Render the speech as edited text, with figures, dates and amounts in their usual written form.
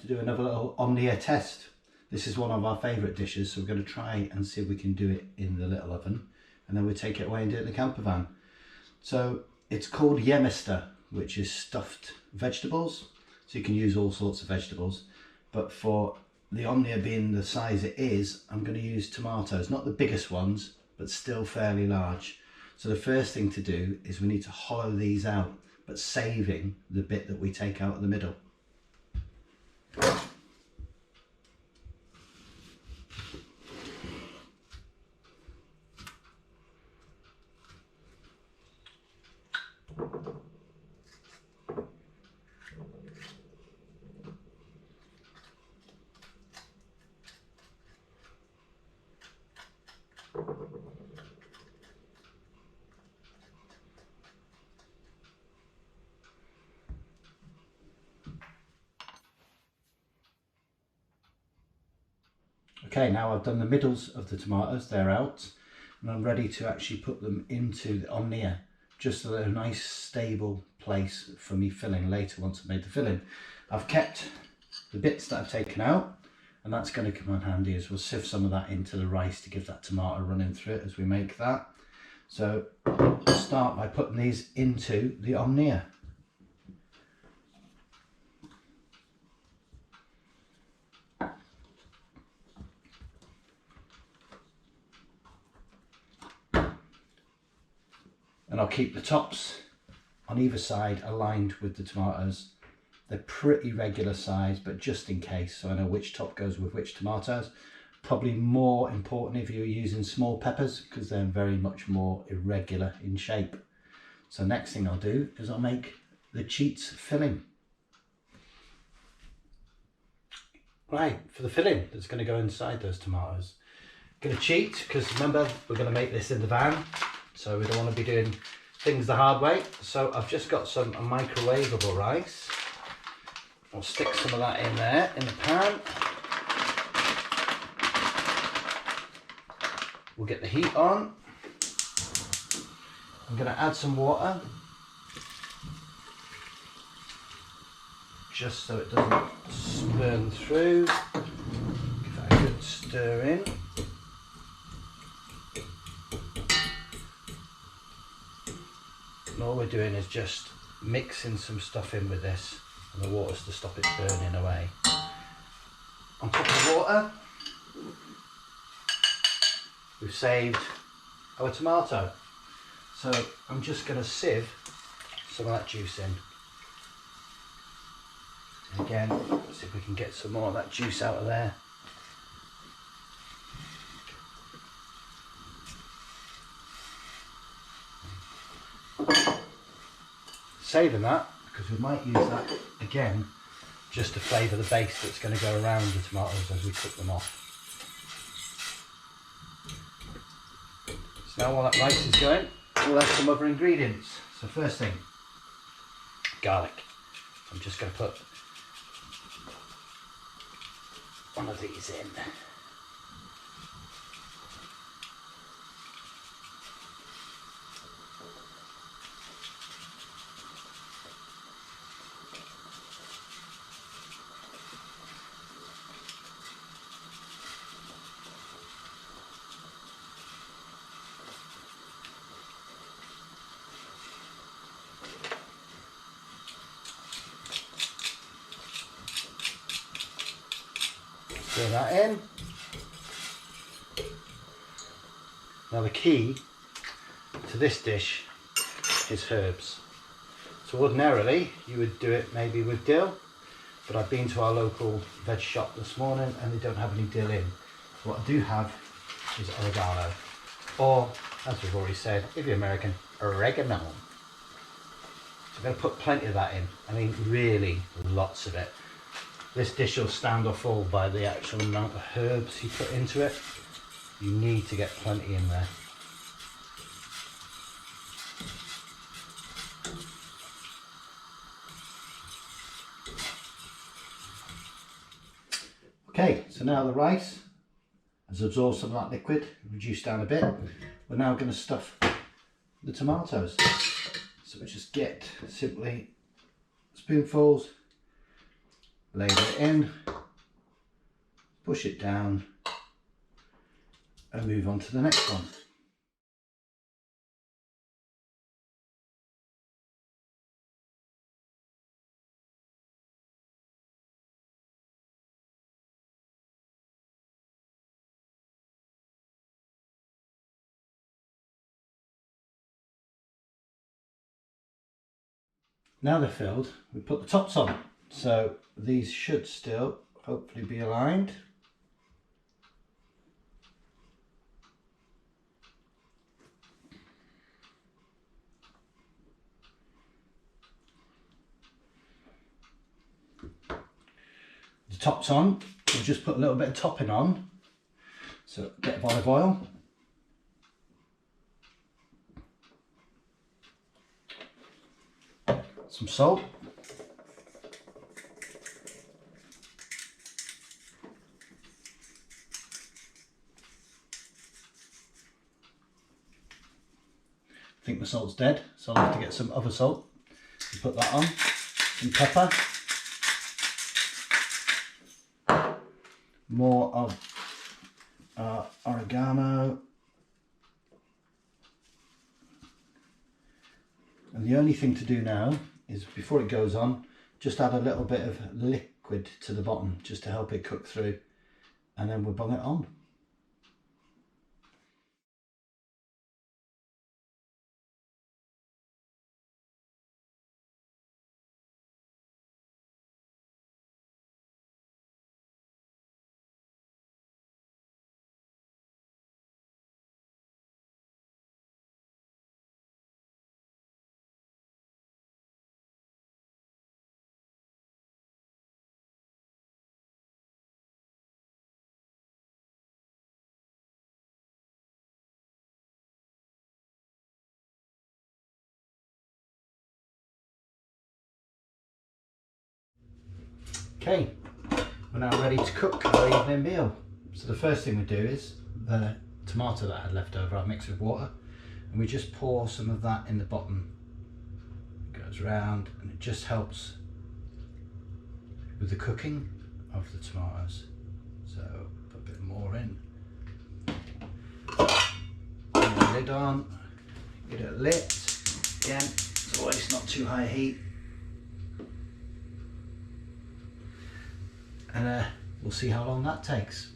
to do another little Omnia test. This is one of our favourite dishes, so we're going to try and see if we can do it in the little oven, and then we'll take it away and do it in the camper van. So it's called Gemista, which is stuffed vegetables. So you can use all sorts of vegetables, but for the Omnia being the size it is, I'm going to use tomatoes, not the biggest ones, but still fairly large. So the first thing to do is we need to hollow these out, but saving the bit that we take out of the middle. Okay, now I've done the middles of the tomatoes, they're out, and I'm ready to actually put them into the Omnia, just so they're a nice stable place for me filling later once I've made the filling. I've kept the bits that I've taken out, and that's going to come in handy as we'll sieve some of that into the rice to give that tomato running through it as we make that. So I'll start by putting these into the Omnia. And I'll keep the tops on either side aligned with the tomatoes. They're pretty regular size, but just in case, so I know which top goes with which tomatoes. Probably more important if you're using small peppers, because they're very much more irregular in shape. So next thing I'll do is I'll make the cheats filling. Right, for the filling that's going to go inside those tomatoes. Going to cheat, because remember, we're going to make this in the van. So we don't want to be doing things the hard way. So I've just got some microwavable rice. I'll stick some of that in there in the pan. We'll get the heat on. I'm going to add some water, just so it doesn't burn through. Give that a good stir in. And all we're doing is just mixing some stuff in with this, and the water's to stop it burning away. On top of the water, we've saved our tomato. So I'm just going to sieve some of that juice in. And again, see if we can get some more of that juice out of there. Saving that, because we might use that again just to flavour the base that's going to go around the tomatoes as we cook them off. So now while that rice is going, we'll add some other ingredients. So first thing, garlic. I'm just going to put one of these in. Stir that in. Now the key to this dish is herbs. So ordinarily you would do it maybe with dill, but I've been to our local veg shop this morning and they don't have any dill in. So what I do have is oregano, or as we've already said, if you're American, oregano. So I'm going to put plenty of that in. I mean really lots of it. This dish will stand or fall by the actual amount of herbs you put into it. You need to get plenty in there. Okay, so now the rice has absorbed some of that liquid, reduced down a bit. We're now going to stuff the tomatoes. So we just get simply spoonfuls ladle it in, push it down and move on to the next one. Now they're filled, we put the tops on. So these should still hopefully be aligned. The top's on, we'll just put a little bit of topping on. So a bit of olive oil. Some salt. I think the salt's dead, so I'll have to get some other salt and put that on. Some pepper. More of oregano. And the only thing to do now is, before it goes on, just add a little bit of liquid to the bottom just to help it cook through, and then we'll bung it on. Okay, we're now ready to cook our evening meal. So the first thing we do is the tomato that I had left over, I mix with water, and we just pour some of that in the bottom. It goes round and it just helps with the cooking of the tomatoes. So put a bit more in. Put the lid on, get it lit. Again, it's always not too high heat. And we'll see how long that takes.